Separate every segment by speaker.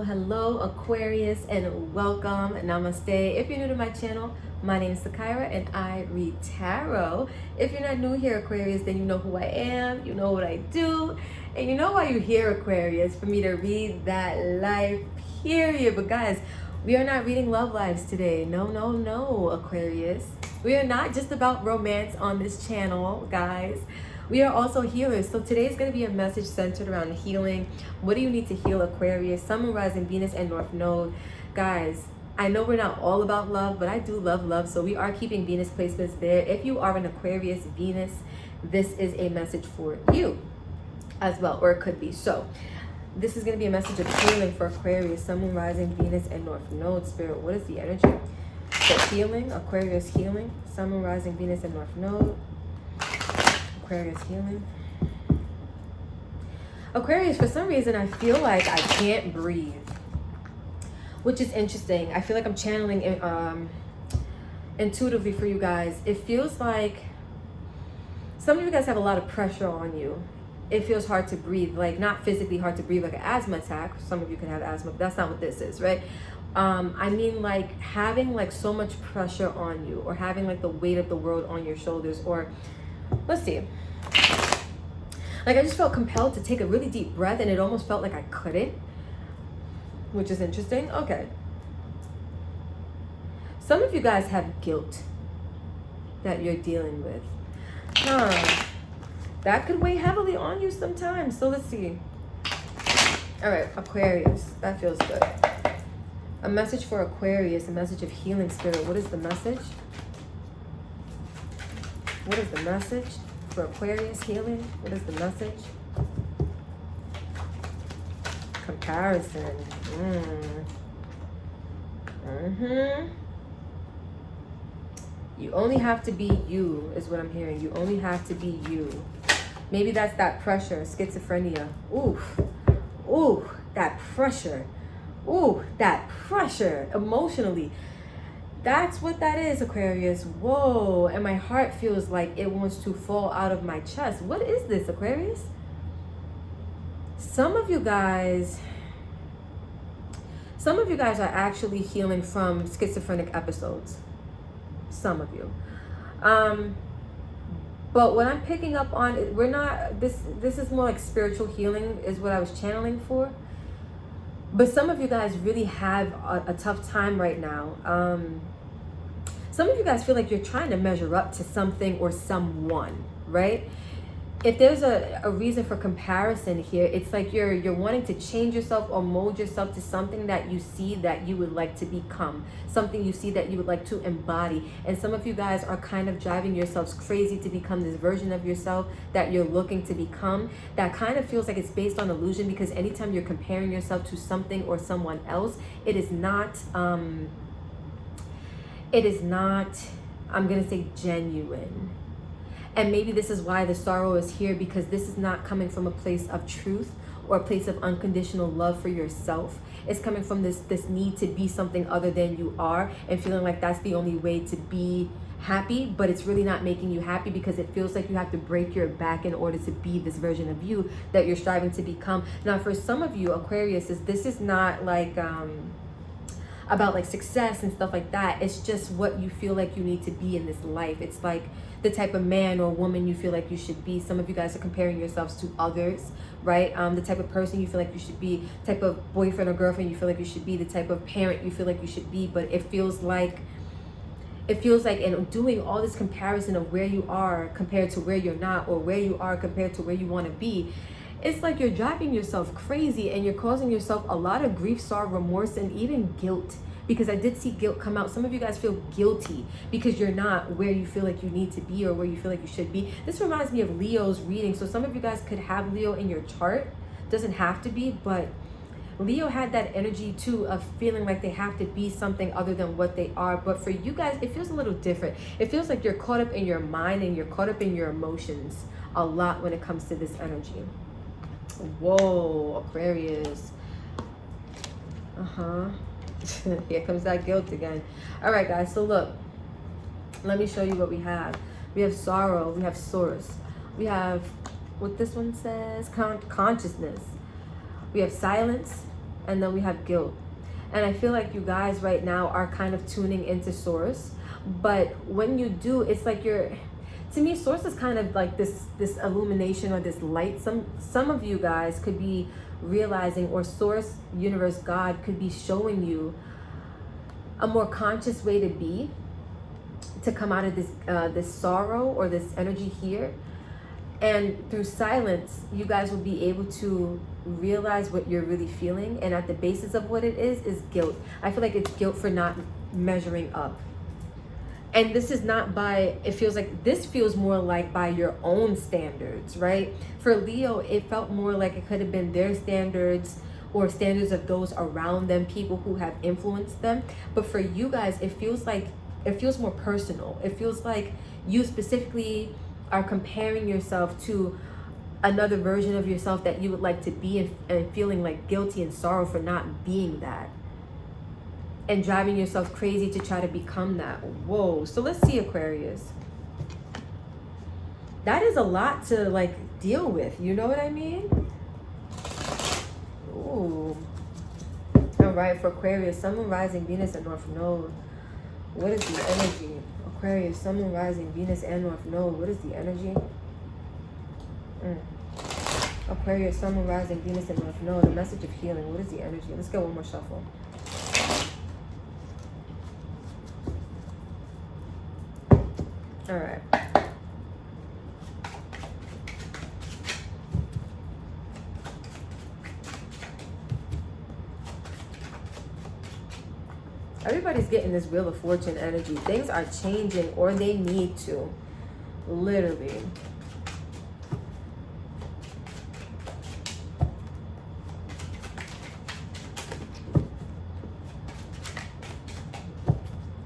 Speaker 1: Hello, Aquarius, and welcome. Namaste. If you're new to my channel, my name is Sakira and I read tarot. If you're not new here, Aquarius, then you know who I am, you know what I do, and you know why you're here, Aquarius, for me to read that life, period. But guys, we are not reading love lives today. No, Aquarius. We are not just about romance on this channel, guys. We are also healers. So today is going to be a message centered around healing. What do you need to heal, Aquarius? Sun, Rising, Venus, and North Node. Guys, I know we're not all about love, but I do love love. So we are keeping Venus placements there. If you are an Aquarius Venus, this is a message for you as well, or it could be. So this is going to be a message of healing for Aquarius, Sun, Rising, Venus, and North Node. Spirit, what is the energy? So healing, Aquarius healing, Sun, Rising, Venus, and North Node. Aquarius healing. Aquarius, for some reason, I feel like I can't breathe, which is interesting. I feel like I'm channeling intuitively for you guys. It feels like some of you guys have a lot of pressure on you. It feels hard to breathe, like not physically hard to breathe, like an asthma attack. Some of you can have asthma, but that's not what this is, right? I mean, like having like so much pressure on you, or having like the weight of the world on your shoulders, or let's see. Like I just felt compelled to take a really deep breath, and it almost felt like I couldn't, which is interesting. Okay. Some of you guys have guilt that you're dealing with. That could weigh heavily on you sometimes. So let's see. All right, Aquarius. That feels good. A message for Aquarius, a message of healing, spirit. What is the message? What is the message for Aquarius healing? What is the message? Comparison. You only have to be you, is what I'm hearing. You only have to be you. Maybe that's that pressure, schizophrenia. Ooh, that pressure. Ooh, that pressure emotionally. That's what that is, Aquarius. Whoa, and my heart feels like it wants to fall out of my chest. What is this, Aquarius? Some of you guys are actually healing from schizophrenic episodes. Some of you. But what I'm picking up on, we're not, this is more like spiritual healing is what I was channeling for. But some of you guys really have a tough time right now. Some of you guys feel like you're trying to measure up to something or someone, right? If there's a reason for comparison here, it's like you're wanting to change yourself or mold yourself to something that you see that you would like to become, something you see that you would like to embody. And some of you guys are kind of driving yourselves crazy to become this version of yourself that you're looking to become. That kind of feels like it's based on illusion, because anytime you're comparing yourself to something or someone else, it is not, I'm gonna say genuine. And maybe this is why the sorrow is here, because this is not coming from a place of truth or a place of unconditional love for yourself. It's coming from this need to be something other than you are, and feeling like that's the only way to be happy, but it's really not making you happy, because it feels like you have to break your back in order to be this version of you that you're striving to become. Now, for some of you, Aquarius, this is not like about like success and stuff like that. It's just what you feel like you need to be in this life. It's like the type of man or woman you feel like you should be. Some of you guys are comparing yourselves to others, right? The type of person you feel like you should be, type of boyfriend or girlfriend you feel like you should be, the type of parent you feel like you should be. But it feels like in doing all this comparison of where you are compared to where you're not, or where you are compared to where you want to be, it's like you're driving yourself crazy, and you're causing yourself a lot of grief, sorrow, remorse, and even guilt. Because I did see guilt come out. Some of you guys feel guilty because you're not where you feel like you need to be, or where you feel like you should be. This reminds me of Leo's reading. So some of you guys could have Leo in your chart. Doesn't have to be, but Leo had that energy too of feeling like they have to be something other than what they are. But for you guys, it feels a little different. It feels like you're caught up in your mind and you're caught up in your emotions a lot when it comes to this energy. Whoa, Aquarius. Here comes that guilt again. All right, guys. So look, let me show you what we have. We have sorrow. We have source. We have what this one says, consciousness. We have silence, and then we have guilt. And I feel like you guys right now are kind of tuning into source. But when you do, it's like you're, to me, source is kind of like this illumination or this light. Some of you guys could be realizing, or source, universe, God could be showing you a more conscious way to be, to come out of this sorrow or this energy here. And through silence, you guys will be able to realize what you're really feeling. And at the basis of what it is guilt. I feel like it's guilt for not measuring up. And this is not by, it feels like, this feels more like by your own standards, right? For Leo, it felt more like it could have been their standards or standards of those around them, people who have influenced them. But for you guys, it feels more personal. It feels like you specifically are comparing yourself to another version of yourself that you would like to be, and feeling like guilty and sorrow for not being that, and driving yourself crazy to try to become that. Whoa. So let's see, Aquarius. That is a lot to like deal with, you know what I mean? Ooh. All right, for Aquarius, Sun, Moon, Rising, Venus, and North Node. What is the energy? Aquarius, Sun, Moon, Rising, Venus, and North Node. What is the energy? Aquarius, Sun, Moon, Rising, Venus, and North Node. The message of healing. What is the energy? Let's get one more shuffle. All right. Everybody's getting this Wheel of Fortune energy. Things are changing, or they need to. Literally.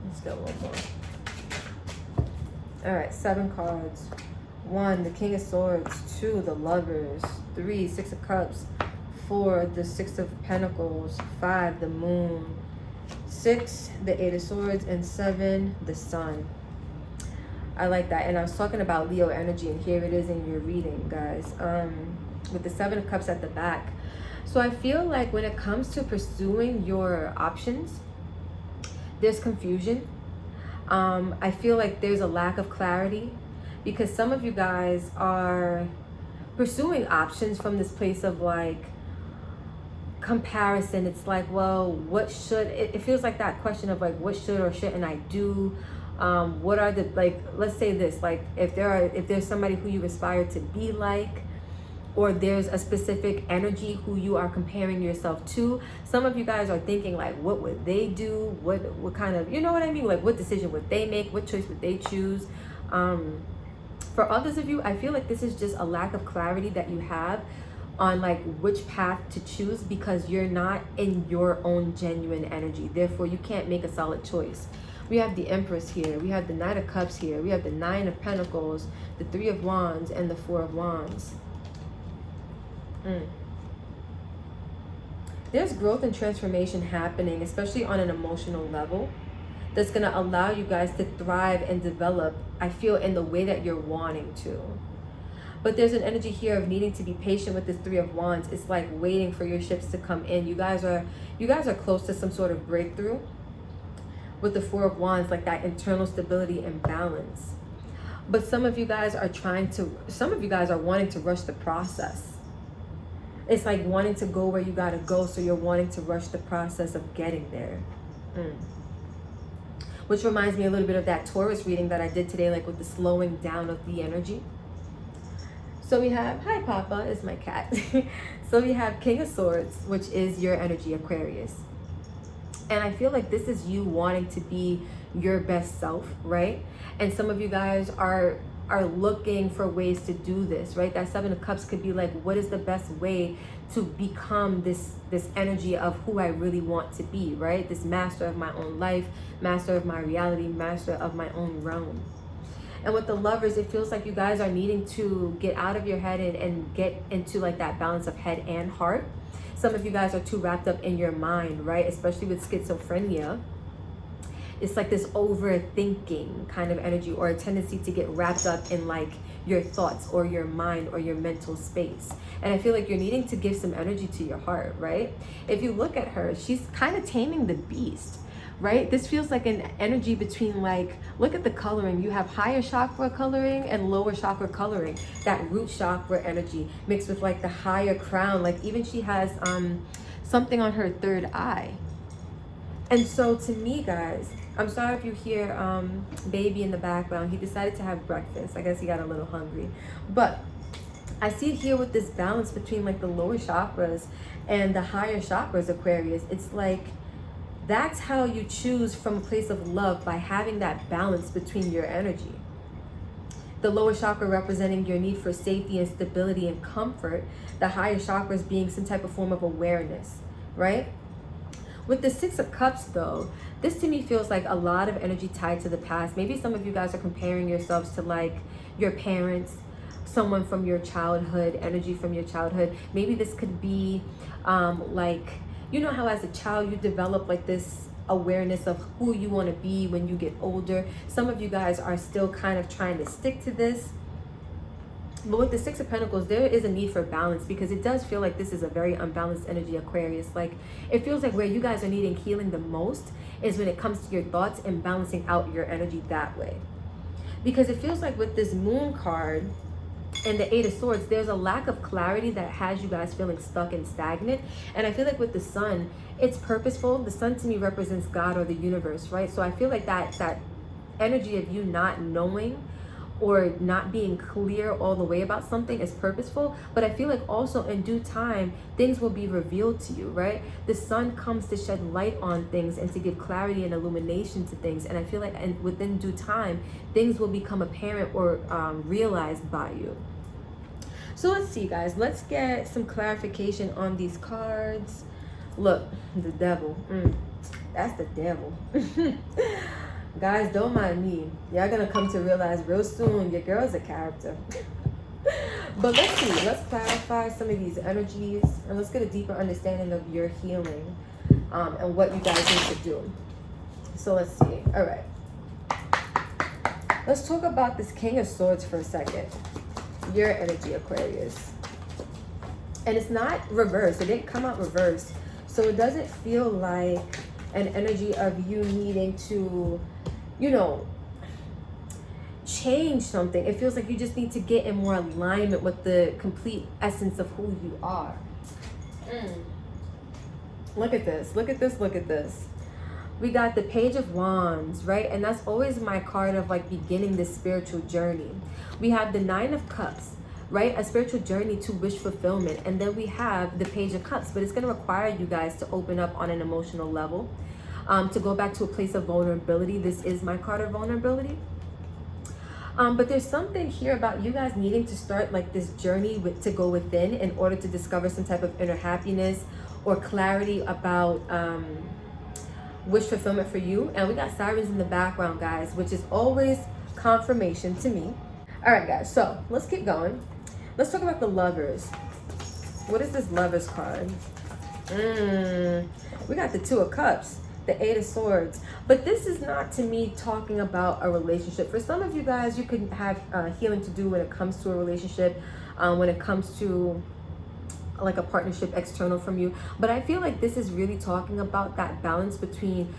Speaker 1: Let's go one more. All right, 7 cards. 1, the King of Swords. 2, the Lovers. 3, 6 of Cups. 4, the 6 of Pentacles. 5, the Moon. 6, the 8 of Swords. And 7, the Sun. I like that. And I was talking about Leo energy, and here it is in your reading, guys. With the 7 of Cups at the back. So I feel like when it comes to pursuing your options, there's confusion. I feel like there's a lack of clarity, because some of you guys are pursuing options from this place of like comparison. It's like, well, what should, it feels like that question of like, what should or shouldn't I do? What are the, like, let's say this, like if there's somebody who you aspire to be like, or there's a specific energy who you are comparing yourself to. Some of you guys are thinking like, what would they do? What kind of, you know what I mean? Like, what decision would they make? What choice would they choose? For others of you, I feel like this is just a lack of clarity that you have on like which path to choose, because you're not in your own genuine energy. Therefore, you can't make a solid choice. We have the Empress here. We have the Knight of Cups here. We have the 9 of Pentacles, the 3 of Wands, and the 4 of Wands. There's growth and transformation happening, especially on an emotional level, that's going to allow you guys to thrive and develop, I feel, in the way that you're wanting to. But there's an energy here of needing to be patient with this 3 of Wands. It's like waiting for your ships to come in. You guys are close to some sort of breakthrough with the 4 of Wands, like that internal stability and balance. But some of you guys are wanting to rush the process. It's like wanting to go where you gotta go, so you're wanting to rush the process of getting there. Which reminds me a little bit of that Taurus reading that I did today, like with the slowing down of the energy. So we have, hi Papa, is my cat. So we have King of Swords, which is your energy, Aquarius. And I feel like this is you wanting to be your best self, right? And some of you guys are looking for ways to do this, right? That 7 of Cups could be like, what is the best way to become this energy of who I really want to be, right? This master of my own life, master of my reality, master of my own realm. And with the Lovers, it feels like you guys are needing to get out of your head and get into like that balance of head and heart. some of you guys are too wrapped up in your mind, right? Especially with schizophrenia. It's like this overthinking kind of energy, or a tendency to get wrapped up in like your thoughts or your mind or your mental space. And I feel like you're needing to give some energy to your heart, right? If you look at her, she's kind of taming the beast, right? This feels like an energy between, like, look at the coloring. You have higher chakra coloring and lower chakra coloring. That root chakra energy mixed with like the higher crown. Like even she has something on her third eye. And so to me, guys, I'm sorry if you hear baby in the background. He decided to have breakfast. I guess he got a little hungry. But I see it here with this balance between like the lower chakras and the higher chakras, Aquarius. It's like, that's how you choose from a place of love, by having that balance between your energy. The lower chakra representing your need for safety and stability and comfort. The higher chakras being some type of form of awareness, right? With the Six of Cups though, this to me feels like a lot of energy tied to the past. Maybe some of you guys are comparing yourselves to like your parents, someone from your childhood, energy from your childhood. Maybe this could be like, you know how as a child you develop like this awareness of who you want to be when you get older. Some of you guys are still kind of trying to stick to this. But with the Six of Pentacles, there is a need for balance, because it does feel like this is a very unbalanced energy, Aquarius. Like it feels like where you guys are needing healing the most is when it comes to your thoughts and balancing out your energy that way. Because it feels like with this Moon card and the Eight of Swords, there's a lack of clarity that has you guys feeling stuck and stagnant. And I feel like with the Sun, it's purposeful. The Sun to me represents God or the universe, right? So I feel like that energy of you not knowing or not being clear all the way about something is purposeful. But I feel like also in due time, things will be revealed to you, right? The Sun comes to shed light on things and to give clarity and illumination to things. And I feel like within due time, things will become apparent or realized by you. So let's see, guys. Let's get some clarification on these cards. Look, the devil. That's the devil. Guys, don't mind me. Y'all gonna come to realize real soon your girl's a character. But let's see. Let's clarify some of these energies, and let's get a deeper understanding of your healing and what you guys need to do. So let's see. All right. Let's talk about this King of Swords for a second. Your energy, Aquarius. And it's not reversed. It didn't come out reversed. So it doesn't feel like an energy of you needing to, you know, change something. It feels like you just need to get in more alignment with the complete essence of who you are. Look at this. Look at this. Look at this. We got the Page of Wands, right? And that's always my card of like beginning this spiritual journey. We have the Nine of Cups, right? A spiritual journey to wish fulfillment. And then we have the Page of Cups, but it's going to require you guys to open up on an emotional level, to go back to a place of vulnerability. This is my card of vulnerability. But there's something here about you guys needing to start like this journey to go within in order to discover some type of inner happiness or clarity about wish fulfillment for you. And we got sirens in the background, guys, which is always confirmation to me. All right, guys, so let's keep going. Let's talk about the Lovers. What is this Lovers card? We got the Two of Cups, the Eight of Swords. But this is not, to me, talking about a relationship. For some of you guys, you could have healing to do when it comes to a relationship, when it comes to like a partnership external from you. But I feel like this is really talking about that balance between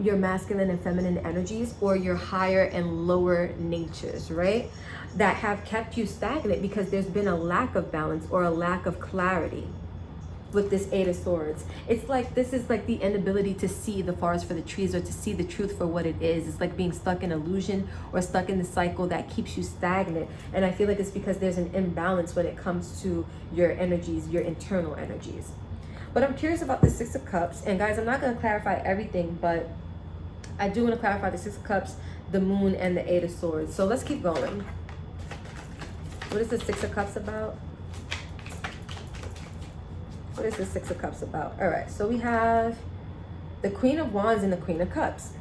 Speaker 1: your masculine and feminine energies, or your higher and lower natures, right? That have kept you stagnant because there's been a lack of balance or a lack of clarity with this Eight of Swords. It's like this is like the inability to see the forest for the trees, or to see the truth for what it is. It's like being stuck in illusion or stuck in the cycle that keeps you stagnant. And I feel like it's because there's an imbalance when it comes to your energies, your internal energies. But I'm curious about the Six of Cups. And guys, I'm not going to clarify everything, but I do want to clarify the Six of Cups, the Moon, and the Eight of Swords. So let's keep going. What is the Six of Cups about? What is the Six of Cups about? All right, so we have the Queen of Wands and the Queen of Cups.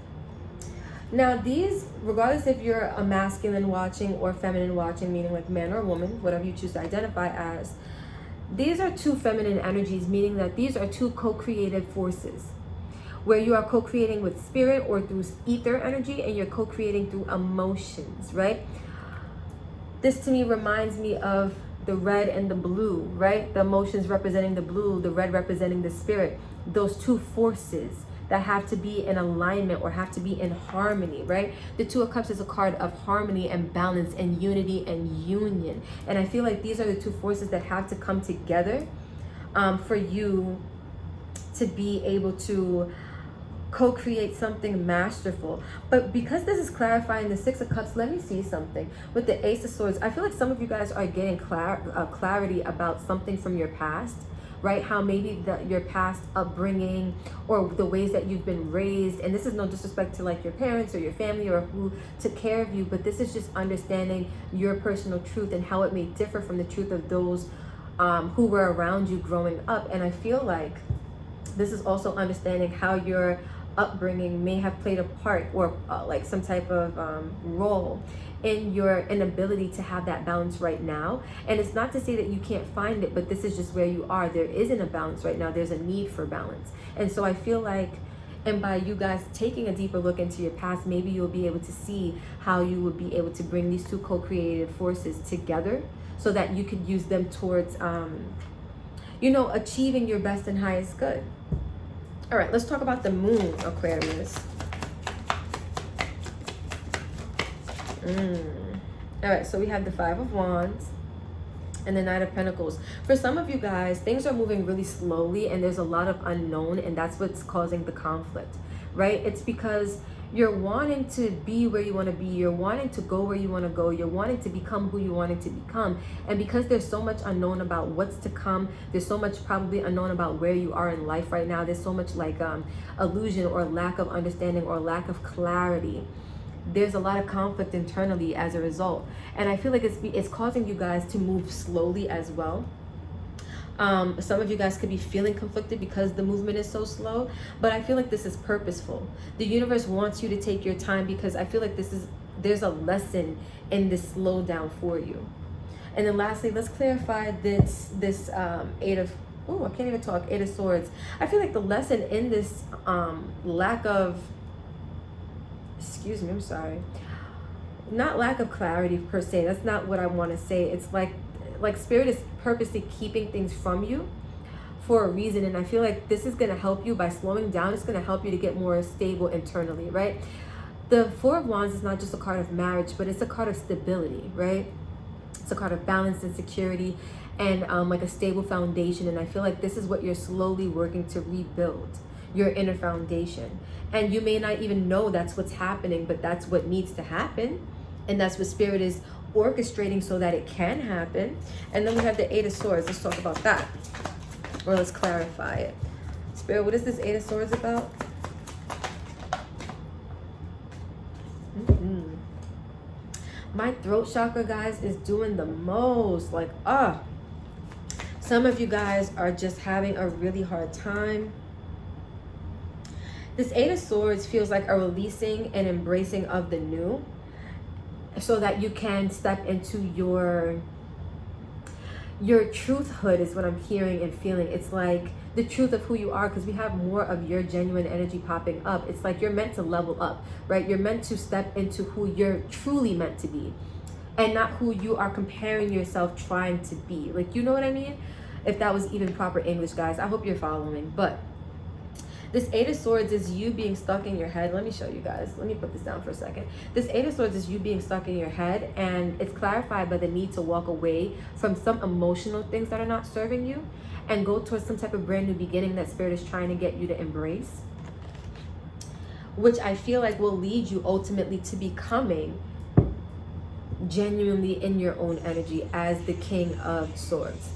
Speaker 1: Now these, regardless if you're a masculine watching or feminine watching, meaning like man or woman, whatever you choose to identify as, These are two feminine energies, meaning that these are two co-creative forces, where you are co-creating with spirit or through ether energy, and you're co-creating through emotions, right? This to me reminds me of the red and the blue, right? The emotions representing the blue, the red representing the spirit. Those two forces that have to be in alignment or have to be in harmony, right? The Two of Cups is a card of harmony and balance and unity and union. And I feel like these are the two forces that have to come together for you to be able to co-create something masterful. But because this is clarifying the Six of Cups, let me see something. With the Ace of Swords, I feel like some of you guys are getting clarity about something from your past, right? How maybe your past upbringing or the ways that you've been raised, and this is no disrespect to like your parents or your family or who took care of you, but this is just understanding your personal truth and how it may differ from the truth of those who were around you growing up. And I feel like this is also understanding how your upbringing may have played a part or like some type of role in your inability to have that balance right now. And it's not to say that you can't find it, but this is just where you are. There isn't a balance right now. There's a need for balance. And so I feel like, and by you guys taking a deeper look into your past, maybe you'll be able to see how you would be able to bring these two co-creative forces together so that you could use them towards you know, achieving your best and highest good. All right, let's talk about the moon, Aquarius. All right, so we have the Five of Wands and the Knight of Pentacles. For some of you guys, things are moving really slowly and there's a lot of unknown, and that's what's causing the conflict, right? It's because you're wanting to be where you want to be. You're wanting to go where you want to go. You're wanting to become who you wanted to become. And because there's so much unknown about what's to come, there's so much probably unknown about where you are in life right now. There's so much like illusion or lack of understanding or lack of clarity. There's a lot of conflict internally as a result. And I feel like it's causing you guys to move slowly as well. Some of you guys could be feeling conflicted because the movement is so slow, but I feel like this is purposeful. The universe wants you to take your time because I feel like there's a lesson in this slowdown for you. And then lastly, let's clarify this Eight of Swords. I feel like the lesson in this lack of, not lack of clarity per se, that's not what I want to say. It's like spirit is purposely keeping things from you for a reason, and I feel like this is going to help you by slowing down. It's going to help you to get more stable internally, right? The Four of Wands is not just a card of marriage, but it's a card of stability, right? It's a card of balance and security and like a stable foundation. And I feel like this is what you're slowly working to rebuild, your inner foundation. And you may not even know that's what's happening, but that's what needs to happen. And that's what spirit is orchestrating so that it can happen. And then we have the Eight of Swords. Let's talk about that, or let's clarify it. Spirit, what is this Eight of Swords about? My throat chakra, guys, is doing the most. Like, some of you guys are just having a really hard time. This Eight of Swords feels like a releasing and embracing of the new, so that you can step into your truthhood is what I'm hearing and feeling. It's like the truth of who you are, because we have more of your genuine energy popping up. It's like you're meant to level up, right? You're meant to step into who you're truly meant to be and not who you are comparing yourself trying to be. Like, you know what I mean? If that was even proper English, guys. I hope you're following. But this Eight of Swords is you being stuck in your head. Let me show you guys. Let me put this down for a second. This Eight of Swords is you being stuck in your head, and it's clarified by the need to walk away from some emotional things that are not serving you and go towards some type of brand new beginning that spirit is trying to get you to embrace, which I feel like will lead you ultimately to becoming genuinely in your own energy as the King of Swords.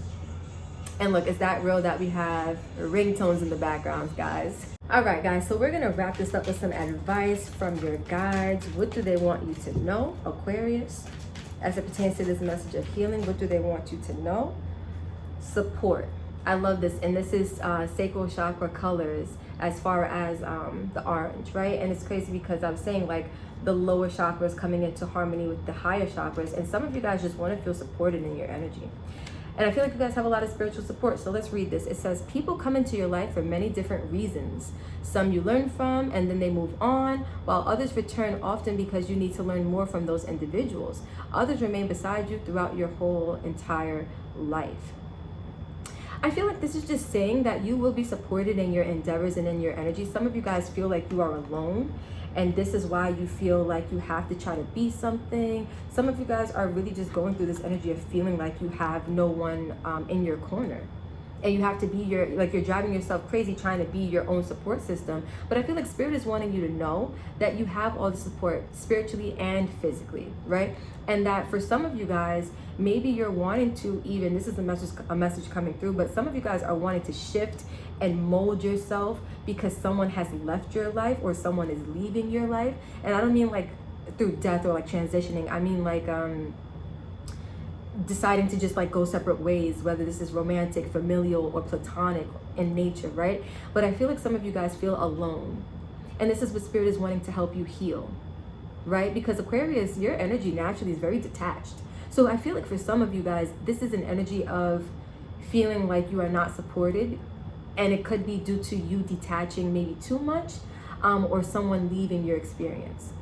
Speaker 1: And look, is that real that we have ringtones in the background, guys? All right, guys, so we're gonna wrap this up with some advice from your guides. What do they want you to know, Aquarius? As it pertains to this message of healing, what do they want you to know? Support. I love this, and this is sacral chakra colors as far as the orange, right? And it's crazy because I was saying like the lower chakras coming into harmony with the higher chakras, and some of you guys just want to feel supported in your energy. And I feel like you guys have a lot of spiritual support. So let's read this. It says, people come into your life for many different reasons. Some you learn from and then they move on, while others return often because you need to learn more from those individuals. Others remain beside you throughout your whole entire life. I feel like this is just saying that you will be supported in your endeavors and in your energy. Some of you guys feel like you are alone, and this is why you feel like you have to try to be something. Some of you guys are really just going through this energy of feeling like you have no one in your corner. And you have to be you're driving yourself crazy trying to be your own support system. But I feel like Spirit is wanting you to know that you have all the support spiritually and physically, right? And that for some of you guys, maybe you're wanting to even, this is a message coming through, but some of you guys are wanting to shift and mold yourself because someone has left your life or someone is leaving your life. And I don't mean like through death or like transitioning. I mean like deciding to just like go separate ways, whether this is romantic, familial, or platonic in nature, right? But I feel like some of you guys feel alone. And this is what Spirit is wanting to help you heal, right? Because Aquarius, your energy naturally is very detached. So I feel like for some of you guys, this is an energy of feeling like you are not supported. And it could be due to you detaching maybe too much, or someone leaving your experience.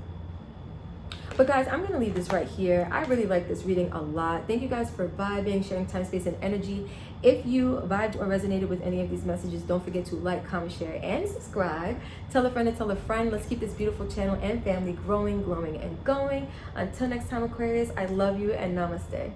Speaker 1: But guys, I'm going to leave this right here. I really like this reading a lot. Thank you guys for vibing, sharing time, space, and energy. If you vibed or resonated with any of these messages, don't forget to like, comment, share, and subscribe. Tell a friend to tell a friend. Let's keep this beautiful channel and family growing, glowing, and going. Until next time, Aquarius, I love you and namaste.